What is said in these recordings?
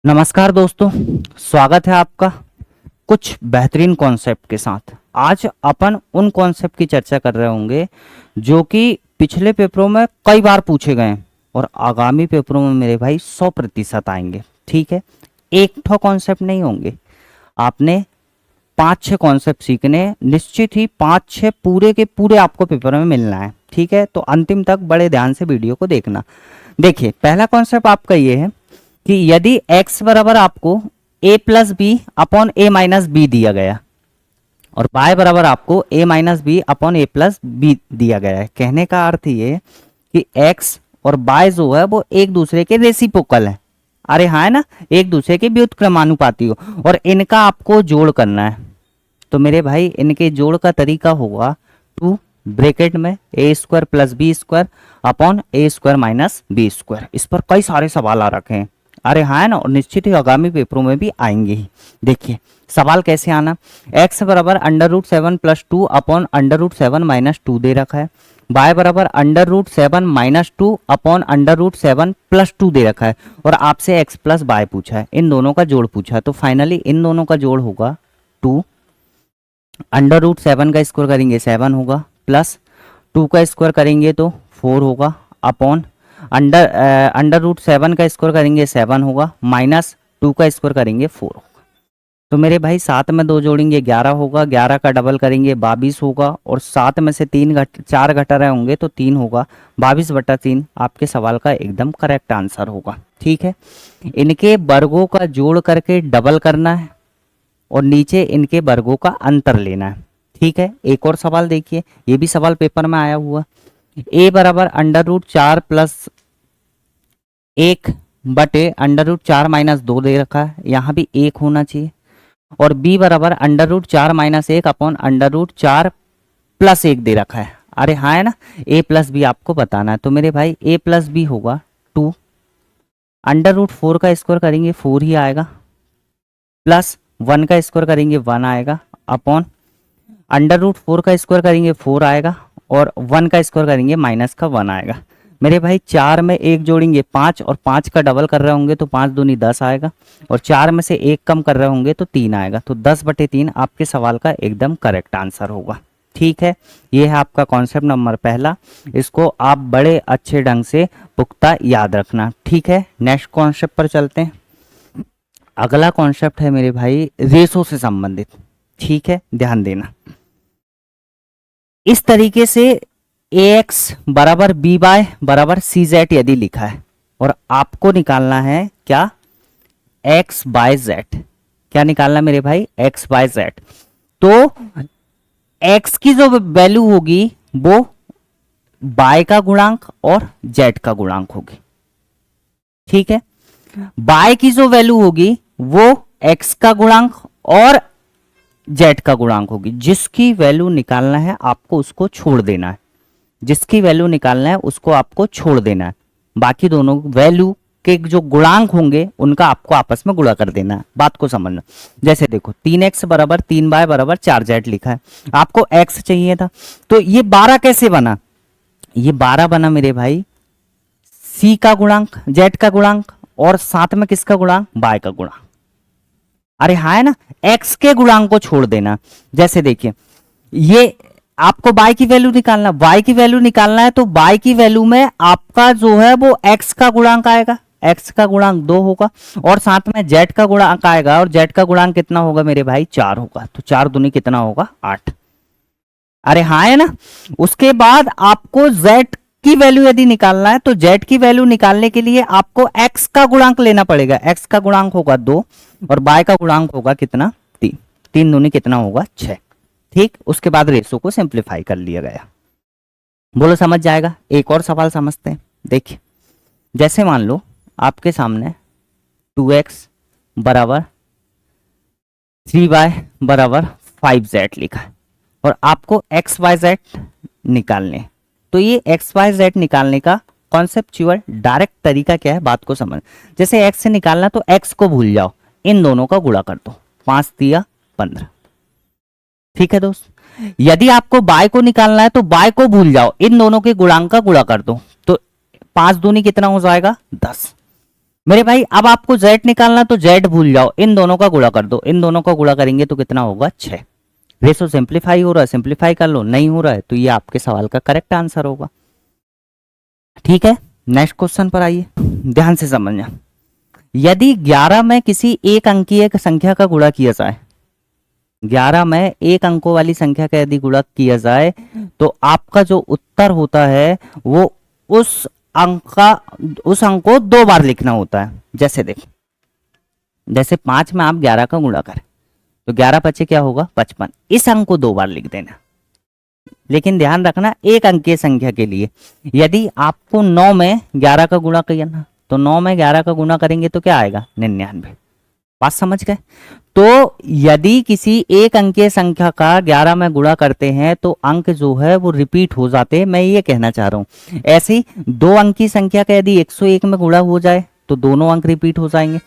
नमस्कार दोस्तों, स्वागत है आपका कुछ बेहतरीन कॉन्सेप्ट के साथ। आज अपन उन कॉन्सेप्ट की चर्चा कर रहे होंगे जो कि पिछले पेपरों में कई बार पूछे गए हैं और आगामी पेपरों में मेरे भाई 100% आएंगे। ठीक है, एक ठो कॉन्सेप्ट नहीं होंगे, आपने 5-6 कॉन्सेप्ट सीखने हैं। निश्चित ही 5-6 पूरे के पूरे आपको पेपर में मिलना है। ठीक है, तो अंतिम तक बड़े ध्यान से वीडियो को देखना। देखिए, पहला कॉन्सेप्ट आपका ये है कि यदि x बराबर आपको a plus B upon A minus B दिया गया और y बराबर आपको a minus B upon A plus B दिया गया है, कहने का अर्थ ये कि x और y जो है वो एक दूसरे के रेसिप्रोकल है। अरे हाँ, है ना, एक दूसरे के व्युत्क्रमानुपाती हो और इनका आपको जोड़ करना है। तो मेरे भाई इनके जोड़ का तरीका होगा 2 ब्रैकेट में A square plus B square upon A square minus B square. इस पर कई सारे सवाल आ रखे हैं। अरे हाँ, है ना, और निश्चित ही आगामी पेपरों में भी आएंगे ही। देखिए सवाल कैसे आना, x बराबर √7 प्लस 2 अपॉन √7 माइनस 2 दे रखा है, y बराबर √7 माइनस 2 अपॉन √7 प्लस 2 दे रखा है और आपसे x प्लस y पूछा है, इन दोनों का जोड़ पूछा है। तो फाइनली इन दोनों का जोड़ होगा 2, √7 का स्क्वायर करेंगे 7 होगा, प्लस 2 का स्क्वायर करेंगे तो 4 होगा, अपॉन √7 का स्क्वायर करेंगे 7 होगा, माइनस 2 का स्क्वायर करेंगे 4 होगा। तो मेरे भाई 7 में 2 जोड़ेंगे 11 होगा, 11 का डबल करेंगे 22 होगा और 7 में से 4 घट रहे होंगे तो 3 होगा। 22/3 आपके सवाल का एकदम करेक्ट आंसर होगा। ठीक है, इनके वर्गों का जोड़ करके डबल करना है और नीचे इनके वर्गों का अंतर लेना है। ठीक है, एक और सवाल देखिए, ये भी सवाल पेपर में आया हुआ। a बराबर √4 प्लस 1 बटे √4 माइनस 2 दे रखा है, यहाँ भी 1 होना चाहिए। और b बराबर √4 माइनस 1 अपॉन √4 प्लस 1 दे रखा है। अरे हाँ, है ना, a प्लस बी आपको बताना है। तो मेरे भाई a प्लस बी होगा 2, √4 का स्क्वायर करेंगे 4 ही आएगा, प्लस 1 का स्क्वायर करेंगे 1 आएगा, अपॉन √4 का स्क्वायर करेंगे 4 आएगा और 1 का स्क्वायर करेंगे माइनस का 1 आएगा। मेरे भाई 4 में 1 जोड़ेंगे 5 और 5 का डबल कर रहे होंगे तो 5 दूनी 10 आएगा और 4 में से 1 कम कर रहे होंगे तो 3 आएगा। तो 10/3 आपके सवाल का एकदम करेक्ट आंसर होगा। ठीक है, ये है आपका कॉन्सेप्ट नंबर पहला, इसको आप बड़े अच्छे ढंग से पुख्ता याद रखना। ठीक है, नेक्स्ट कॉन्सेप्ट पर चलते हैं। अगला कॉन्सेप्ट है मेरे भाई रेशो से संबंधित। ठीक है, ध्यान देना। इस तरीके से ax बराबर by बराबर cz यदि लिखा है और आपको निकालना है क्या, x बाय z। क्या निकालना मेरे भाई, x बाय z। तो x की जो वैल्यू होगी वो y का गुणांक और z का गुणांक होगी। ठीक है, y की जो वैल्यू होगी वो x का गुणांक और z का गुणांक होगी। जिसकी वैल्यू निकालना है आपको उसको छोड़ देना है, जिसकी वैल्यू निकालना है उसको आपको छोड़ देना है। बाकी दोनों वैल्यू के जो गुणांक होंगे उनका आपको आपस में गुणा कर देना है। बात को समझना, जैसे देखो 3x बराबर 3y बराबर 4z लिखा है, आपको x चाहिए था, तो ये 12 कैसे बना, ये 12 बना मेरे भाई c का गुणांक, z का गुणांक और साथ में किसका गुणांक, y का गुणांक। अरे हाँ, है ना, x के गुणांक को छोड़ देना। जैसे देखिए, ये आपको y की वैल्यू निकालना, y की वैल्यू निकालना है तो y की वैल्यू में आपका जो है वो x का गुणांक आएगा, x का गुणांक 2 होगा और साथ में z का गुणांक आएगा और z का गुणांक कितना होगा मेरे भाई, 4 होगा। तो 4 दूनी कितना होगा, 8। अरे हाँ, है ना, उसके बाद आपको z की वैल्यू यदि निकालना है तो z की वैल्यू निकालने के लिए आपको x का गुणांक लेना पड़ेगा। x का गुणांक होगा 2 और y का गुणांक होगा कितना, 3। 3 दूनी कितना होगा, 6। ठीक, उसके बाद रेशो को सिंप्लीफाई कर लिया गया। बोलो समझ जाएगा। एक और सवाल समझते हैं। देखिए, जैसे मान लो आपके सामने 2x बराबर 3y बराबर 5z लिखा है और आपको x y z निकालने। तो ये x y z निकालने का कॉन्सेप्चुअल डायरेक्ट तरीका क्या है, बात को समझ। जैसे x से निकालना तो x को भूल जाओ, इन दोनों का गुणा कर दो, 5 दिया 15। ठीक है दोस्त, यदि आपको y को निकालना है तो y को भूल जाओ, इन दोनों के गुणांक का गुणा कर दो। तो 5 दूनी कितना हो जाएगा, 10। मेरे भाई अब आपको z निकालना, तो z भूल जाओ, इन दोनों का गुणा कर दो, इन दोनों का गुणा करेंगे तो कितना होगा 6। रेशो सिंप्लीफाई हो रहा है, सिंप्लीफाई कर लो, नहीं हो रहा है तो ये आपके सवाल का करेक्ट आंसर होगा। ठीक है, नेक्स्ट क्वेश्चन पर आइए, ध्यान से समझना। यदि 11 में किसी एक अंकीय संख्या का गुणा किया जाए, 11 में एक अंकों वाली संख्या का यदि गुणा किया जाए तो आपका जो उत्तर होता है वो उस उस अंक को 2 बार लिखना होता है। जैसे देखो, जैसे 5 में आप 11 का गुणा करें तो 11 पचे क्या होगा 55, इस अंक को 2 बार लिख देना। लेकिन ध्यान रखना एक अंकीय संख्या के लिए, यदि आपको 9 में 11 का गुणा करना तो 9 में 11 का गुणा करेंगे तो क्या आएगा 99। बात समझ गए? तो यदि किसी एक अंकीय संख्या का 11 में गुणा करते हैं तो अंक जो है वो रिपीट हो जाते हैं, मैं ये कहना चाह रहा हूं। ऐसे ही 2 अंकीय संख्या का यदि 101 में गुणा हो जाए तो दोनों अंक रिपीट हो जाएंगे।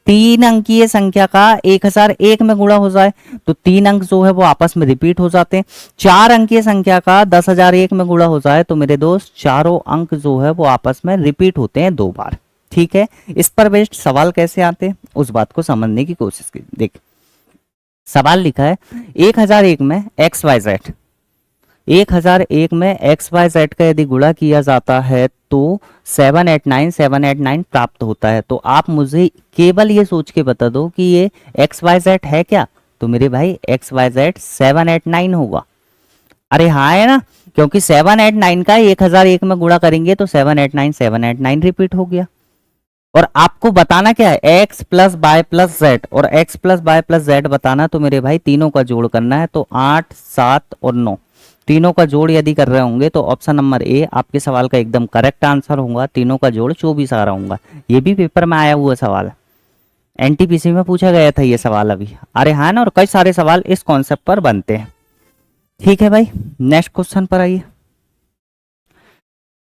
3 अंकीय संख्या का 1001 में गुणा हो जाए तो 3 अंक जो है वो आपस में रिपीट हो जाते हैं। 4 अंकीय संख्या का 10001 में गुणा हो जाए तो मेरे दोस्त चारों अंक जो है वो आपस में रिपीट होते हैं 2 बार। ठीक है, इस पर बेस्ड सवाल कैसे आते हैं उस बात को समझने की कोशिश की। देख, सवाल लिखा है 1001 में एक्स वाई जेड, 1001 में एक्स वाई जेड का यदि गुणा किया जाता है तो 789 प्राप्त होता है। तो आप मुझे केवल ये सोच के बता दो कि ये एक्स वाई जेड है क्या, तो मेरे भाई एक्स वाई जेड 789 होगा। अरे हाँ है ना, क्योंकि 789 का 1001 में गुणा करेंगे तो 789 रिपीट हो गया। और आपको बताना क्या है, x plus by plus Z, और x plus by plus Z बताना, तो मेरे भाई तीनों का जोड़ करना है। तो 8, 7 और 9 तीनों का जोड़ यदि कर रहे होंगे तो ऑप्शन नंबर ए आपके सवाल का एकदम करेक्ट आंसर होगा। तीनों का जोड़ 24 आ रहा होगा। ये भी पेपर में आया हुआ सवाल है, एनटीपीसी में पूछा गया था ये सवाल अभी। अरे हाँ ना, और कई सारे सवाल इस कॉन्सेप्ट पर बनते हैं। ठीक है भाई, नेक्स्ट क्वेश्चन पर आइए।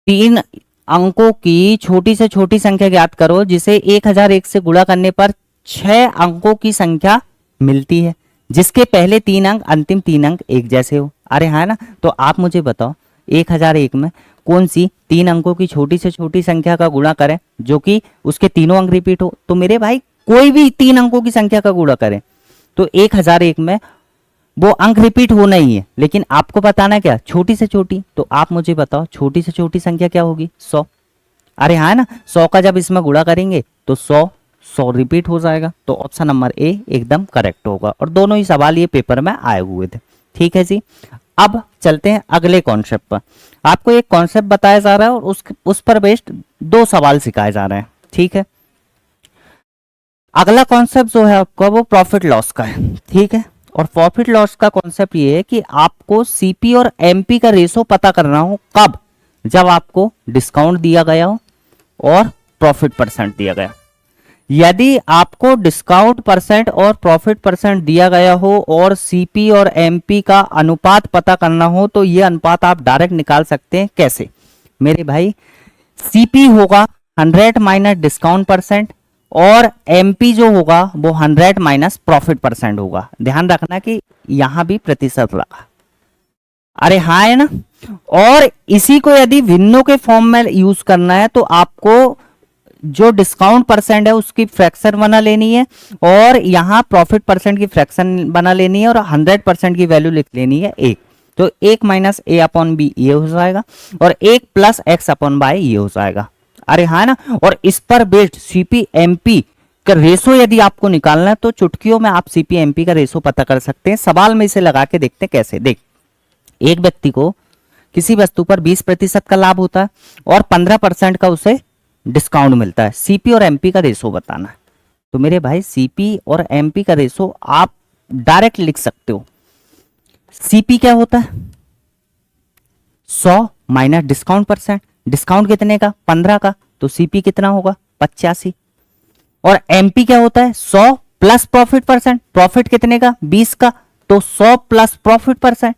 3 अंकों की छोटी से छोटी संख्या ज्ञात करो जिसे 1001 से गुणा करने पर 6 अंकों की संख्या मिलती है, जिसके पहले 3 अंक अंतिम 3 अंक एक जैसे हो। अरे हाँ ना, तो आप मुझे बताओ 1001 में कौन सी 3 अंकों की छोटी से छोटी संख्या का गुणा करें जो कि उसके तीनों अंक रिपीट हो। तो मेरे भाई कोई भी 3 अंकों की संख्या का गुणा करें तो 1001 में वो अंक रिपीट होना ही है, लेकिन आपको बताना क्या छोटी से छोटी। तो आप मुझे बताओ छोटी से छोटी संख्या क्या होगी 100। अरे हाँ ना, 100 का जब इसमें गुणा करेंगे तो 100 रिपीट हो जाएगा। तो ऑप्शन नंबर ए एकदम करेक्ट होगा, और दोनों ही सवाल ये पेपर में आए हुए थे। ठीक है जी, अब चलते हैं अगले कॉन्सेप्ट पर। आपको एक कॉन्सेप्ट बताया जा रहा है और उस पर बेस्ड 2 सवाल सिखाए जा रहे हैं। ठीक है, अगला कॉन्सेप्ट जो है आपका वो प्रॉफिट लॉस का है। ठीक है, और प्रॉफिट लॉस का कॉन्सेप्ट ये है कि आपको सीपी और एमपी का रेशो पता करना हो कब, जब आपको डिस्काउंट दिया गया हो और प्रॉफिट परसेंट दिया गया। यदि आपको डिस्काउंट परसेंट और प्रॉफिट परसेंट दिया गया हो और सीपी और एमपी का अनुपात पता करना हो तो ये अनुपात आप डायरेक्ट निकाल सकते हैं। कैसे मेरे भाई, सीपी होगा 100 माइनस डिस्काउंट परसेंट और एमपी जो होगा वो 100 माइनस प्रॉफिट परसेंट होगा। ध्यान रखना कि यहां भी प्रतिशत लगा। अरे हाँ है ना, और इसी को यदि भिन्नों के फॉर्म में यूज करना है तो आपको जो डिस्काउंट परसेंट है उसकी फ्रैक्शन बना लेनी है और यहाँ प्रॉफिट परसेंट की फ्रैक्शन बना लेनी है और 100% की वैल्यू लिख लेनी है 1। तो 1 माइनस ए अपॉन बी ये हो जाएगा और 1 प्लस एक्स अपॉन वाई ये हो जाएगा। अरे हाँ ना, और इस पर बेस्ड सीपी एमपी का रेशो यदि आपको निकालना है तो चुटकियों में आप सीपी एमपी का रेशो पता कर सकते हैं। सवाल में इसे लगा के देखते हैं कैसे। देख, एक व्यक्ति को किसी वस्तु पर 20% का लाभ होता है और 15% का उसे डिस्काउंट मिलता है। सीपी और एमपी का रेशो बताना है। तो मेरे भाई सीपी और एमपी का रेशो आप डायरेक्ट लिख सकते हो। सीपी क्या होता है 100 माइनस डिस्काउंट परसेंट, डिस्काउंट कितने का 15 का, तो सीपी कितना होगा 85। और एमपी क्या होता है 100 प्लस प्रॉफिट परसेंट, प्रॉफिट कितने का 20 का, तो 100 प्लस प्रॉफिट परसेंट,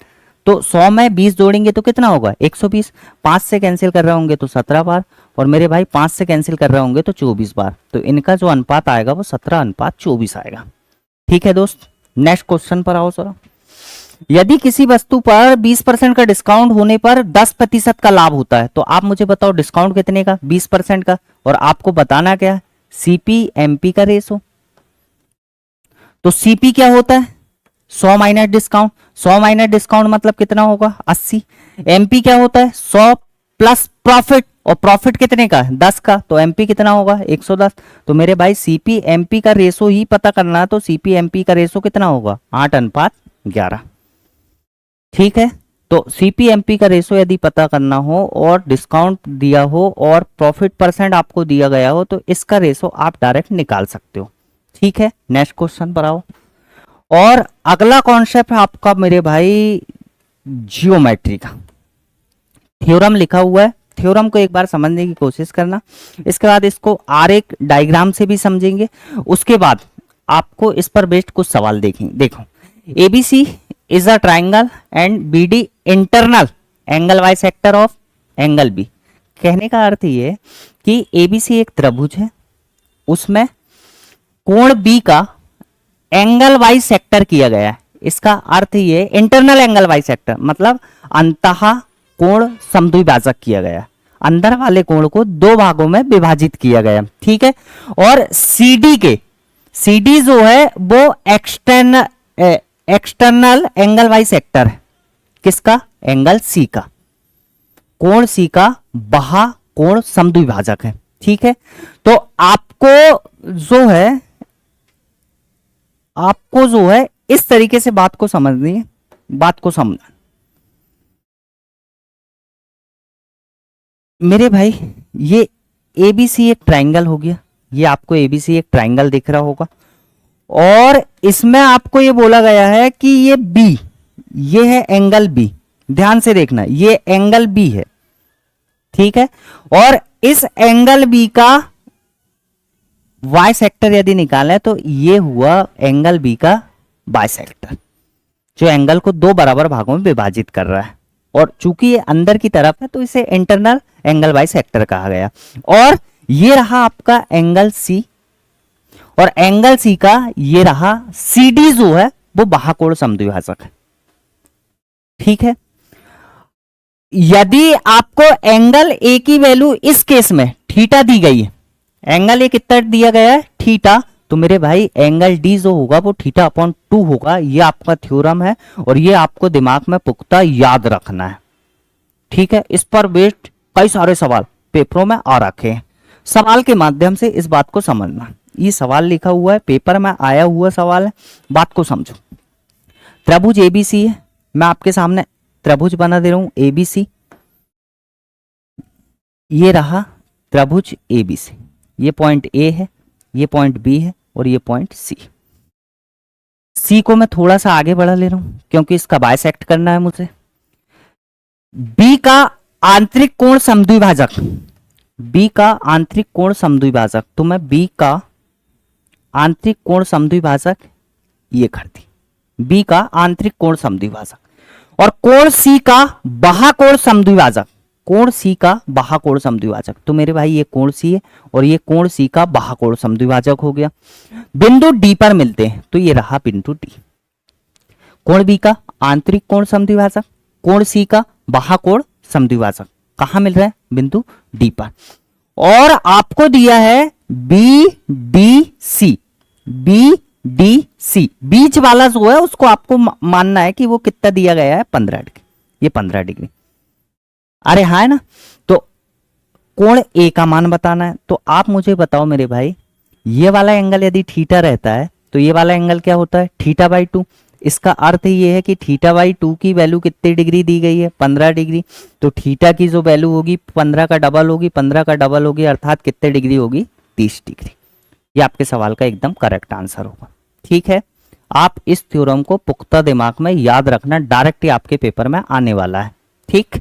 तो 100 में 20 जोड़ेंगे तो कितना होगा 120। 5 से कैंसिल कर रहे होंगे तो 17 बार, और मेरे भाई 5 से कैंसिल कर रहे होंगे तो 24 बार। तो इनका जो अनुपात आएगा वो 17:24 आएगा। ठीक है दोस्त, नेक्स्ट क्वेश्चन पर आओ जरा। यदि किसी वस्तु पर 20% का डिस्काउंट होने पर 10% का लाभ होता है तो आप मुझे बताओ डिस्काउंट कितने का 20% का, और आपको बताना क्या है सीपी एमपी का रेशो। तो सीपी क्या होता है? 100 माइनस डिस्काउंट। 100 माइनस डिस्काउंट मतलब कितना होगा? 80। एमपी क्या होता है? 100 प्लस प्रॉफिट, और प्रॉफिट कितने का है? 10 का, तो एमपी कितना होगा? 110। तो मेरे भाई सीपी एमपी का रेशो ही पता करना है, तो सीपी एमपी का रेशो कितना होगा? 8:11। ठीक है, तो सीपीएमपी का रेशो यदि पता करना हो और डिस्काउंट दिया हो और प्रॉफिट परसेंट आपको दिया गया हो, तो इसका रेशो आप डायरेक्ट निकाल सकते हो। ठीक है, नेक्स्ट क्वेश्चन पर आओ। और अगला कॉन्सेप्ट है आपका मेरे भाई जियोमेट्री का। थ्योरम लिखा हुआ है, थ्योरम को एक बार समझने की कोशिश करना। इसके बाद इसको आरेख डायग्राम से भी समझेंगे। उसके बाद आपको इस पर बेस्ड कुछ सवाल देखेंगे। देखो, ABC is a triangle and BD internal angle bisector of angle B. कहने का अर्थ ये कि एबीसी एक त्रिभुज है, उसमें कोण बी का एंगल वाइज सेक्टर किया गया है। इसका अर्थ ये इंटरनल एंगल वाइज सेक्टर मतलब अंतः कोण समद्विभाजक किया गया, अंदर वाले कोण को दो भागों में विभाजित किया गया। ठीक है, और सीडी जो है वो एक्सटर्नल एंगल वाइज सेक्टर है। किसका? एंगल सी का। कोण सी का बाह्य कोण समद्विभाजक है। ठीक है, तो आपको जो है इस तरीके से बात को समझनी है, बात को समझना मेरे भाई। ये एबीसी एक ट्राइंगल हो गया, ये आपको एबीसी एक ट्राइंगल दिख रहा होगा, और इसमें आपको ये बोला गया है कि ये बी, ये है एंगल बी। ध्यान से देखना, ये एंगल बी है। ठीक है, और इस एंगल बी का वाई सेक्टर यदि निकालें तो ये हुआ एंगल बी का बाई सेक्टर, जो एंगल को दो बराबर भागों में विभाजित कर रहा है। और चूंकि ये अंदर की तरफ है तो इसे इंटरनल एंगल बाई सेक्टर कहा गया। और ये रहा आपका एंगल सी, और एंगल सी का ये रहा सीडी जो है वो बाह्य कोण समद्विभाजक है। ठीक है, यदि आपको एंगल ए की वैल्यू इस केस में थीटा दी गई है, एंगल ए कितना दिया गया है? थीटा, तो मेरे भाई एंगल डी जो होगा वो थीटा अपॉन 2 होगा। ये आपका थ्योरम है और ये आपको दिमाग में पुख्ता याद रखना है। ठीक है, इस पर बेस्ड कई सारे सवाल पेपरों में आ रखे हैं, सवाल के माध्यम से इस बात को समझना। ये सवाल लिखा हुआ है, पेपर में आया हुआ सवाल है, बात को समझो। त्रिभुज एबीसी है, मैं आपके सामने त्रिभुज बना दे रहा हूं एबीसी। ये रहा त्रिभुज एबीसी, ये पॉइंट ए है, ये पॉइंट बी है और ये पॉइंट सी। सी को मैं थोड़ा सा आगे बढ़ा ले रहा हूं क्योंकि इसका बाइसेक्ट करना है मुझे। बी का आंतरिक कोण समद्विभाजक, बी का आंतरिक कोण समद्विभाजक, तो मैं बी का आंतरिक कोण समद्विभाजक ये कर दी, बी का आंतरिक कोण समद्विभाजक। और कोण सी का बाह्य कोण समद्विभाजक, कोण सी का बाह्य कोण समद्विभाजक, तो मेरे भाई ये कोण सी है और ये कोण सी का बाह्य कोण समद्विभाजक हो गया। बिंदु डी पर मिलते हैं, तो ये रहा बिंदु डी। कोण बी का आंतरिक कोण समद्विभाजक, कोण सी का बाह्य कोण समद्विभाजक कहां मिल रहा है? बिंदु डी पर। और आपको दिया है B D C, B D C बीच वाला जो है उसको आपको मानना है कि वो कितना दिया गया है? 15 डिग्री। ये 15 डिग्री, अरे हाँ है ना। तो कोण ए का मान बताना है, तो आप मुझे बताओ मेरे भाई, ये वाला एंगल यदि थीटा रहता है तो ये वाला एंगल क्या होता है? Theta by 2। इसका अर्थ ये है कि थीटा बाई 2 की वैल्यू कितनी डिग्री दी गई है? 15 डिग्री। तो थीटा की जो वैल्यू होगी 15 का डबल होगी, 15 का डबल होगी अर्थात कितने डिग्री होगी? 30 डिग्री। ये आपके सवाल का एकदम करेक्ट आंसर होगा। ठीक है, आप इस थ्योरम को पुख्ता दिमाग में याद रखना, डायरेक्ट ही आपके पेपर में आने वाला है। ठीक,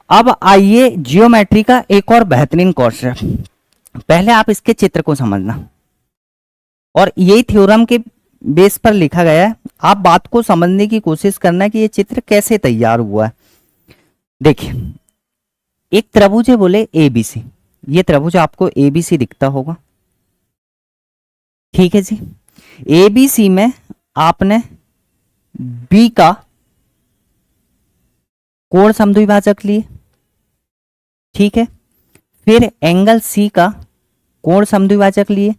अब आइए जियोमेट्री का एक और बेहतरीन कॉन्सेप्ट। पहले आप इसके चित्र को समझना, और यही थ्योरम के बेस पर लिखा गया है। आप बात को समझने की कोशिश करना कि ये चित्र कैसे तैयार हुआ है। देखिए, एक त्रिभुज है बोले एबीसी, ये त्रिभुज आपको एबीसी दिखता होगा। ठीक है जी, एबीसी में आपने बी का कोण समद्विभाजक लिए। ठीक है, फिर एंगल सी का कोण समद्विभाजक लिए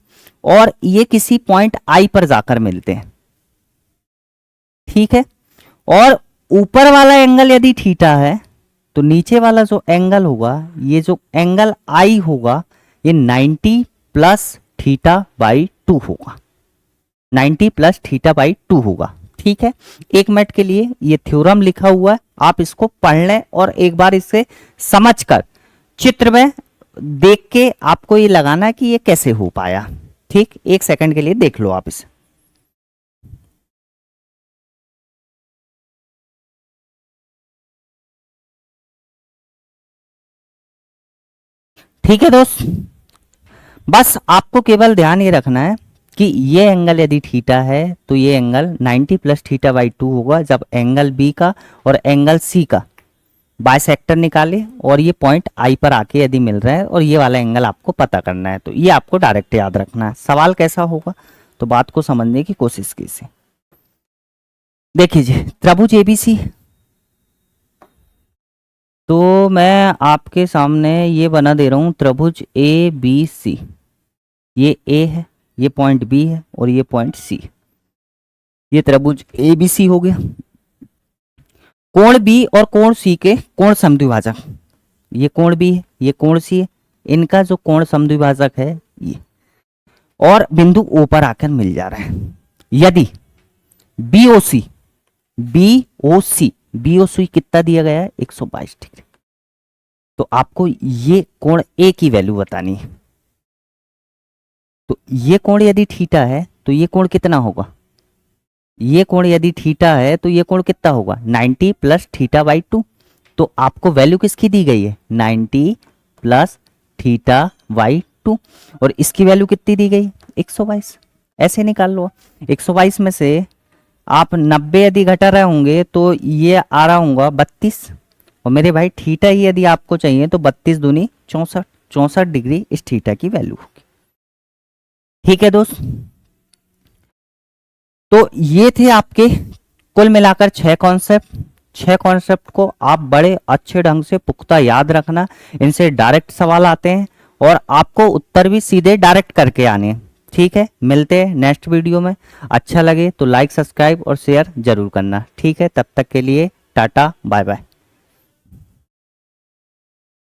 और ये किसी पॉइंट आई पर जाकर मिलते हैं, ठीक है। और ऊपर वाला एंगल यदि थीटा है तो नीचे वाला जो एंगल होगा, ये जो एंगल आई होगा, ये 90 प्लस थीटा बाई 2 होगा, 90 प्लस थीटा बाई 2 होगा, ठीक है। 1 मिनट के लिए ये थ्योरम लिखा हुआ है, आप इसको पढ़ लें और एक बार इसे समझकर चित्र में देख के आपको ये लगाना है कि ये कैसे हो पाया, ठीक। 1 सेकंड के लिए देख लो आप इसे। ठीक है दोस्त, बस आपको केवल ध्यान ये रखना है कि ये एंगल यदि थीटा है तो ये एंगल 90 प्लस थीटा बाई 2 होगा जब एंगल बी का और एंगल सी का बाइसेक्टर निकाले और ये पॉइंट आई पर आके यदि मिल रहा है और ये वाला एंगल आपको पता करना है, तो ये आपको डायरेक्ट याद रखना है। सवाल कैसा होगा तो बात को समझने की कोशिश कीजिए। देखिए त्रिभुज एबीसी, तो मैं आपके सामने ये बना दे रहा हूं त्रिभुज ए बी सी, ये ए है, ये पॉइंट बी है और ये पॉइंट सी, ये त्रिभुज ए बी सी हो गया। कोण बी और कोण सी के कोण समद्विभाजक, ये कोण बी है, ये कोण सी है, इनका जो कोण समद्विभाजक है ये, और बिंदु ओ पर आकर मिल जा रहा है। यदि बीओसी, बीओसी, बीओसी कितना दिया गया है 122 डिग्री, तो आपको ये कोण ए की वैल्यू बतानी है। तो ये कोण यदि थीटा है तो ये कोण कितना होगा, ये कोण यदि थीटा है तो ये कोण कितना होगा 90 प्लस थीटा बाई 2। तो आपको वैल्यू किसकी दी गई है 90 प्लस थीटा बाई 2 और इसकी वैल्यू कितनी दी गई 122। ऐसे निकाल लो, 122 में से आप 90 यदि घटा रहे होंगे तो ये आ रहा होगा 32, और मेरे भाई थीटा ही यदि आपको चाहिए तो 32 दूनी 64, 64 डिग्री इस थीटा की वैल्यू होगी, ठीक है दोस्त। तो ये थे आपके कुल मिलाकर 6 कॉन्सेप्ट। 6 कॉन्सेप्ट को आप बड़े अच्छे ढंग से पुख्ता याद रखना, इनसे डायरेक्ट सवाल आते हैं और आपको उत्तर भी सीधे डायरेक्ट करके आने हैं, ठीक है। मिलते हैं नेक्स्ट वीडियो में, अच्छा लगे तो लाइक सब्सक्राइब और शेयर जरूर करना, ठीक है। तब तक के लिए टाटा बाय बाय।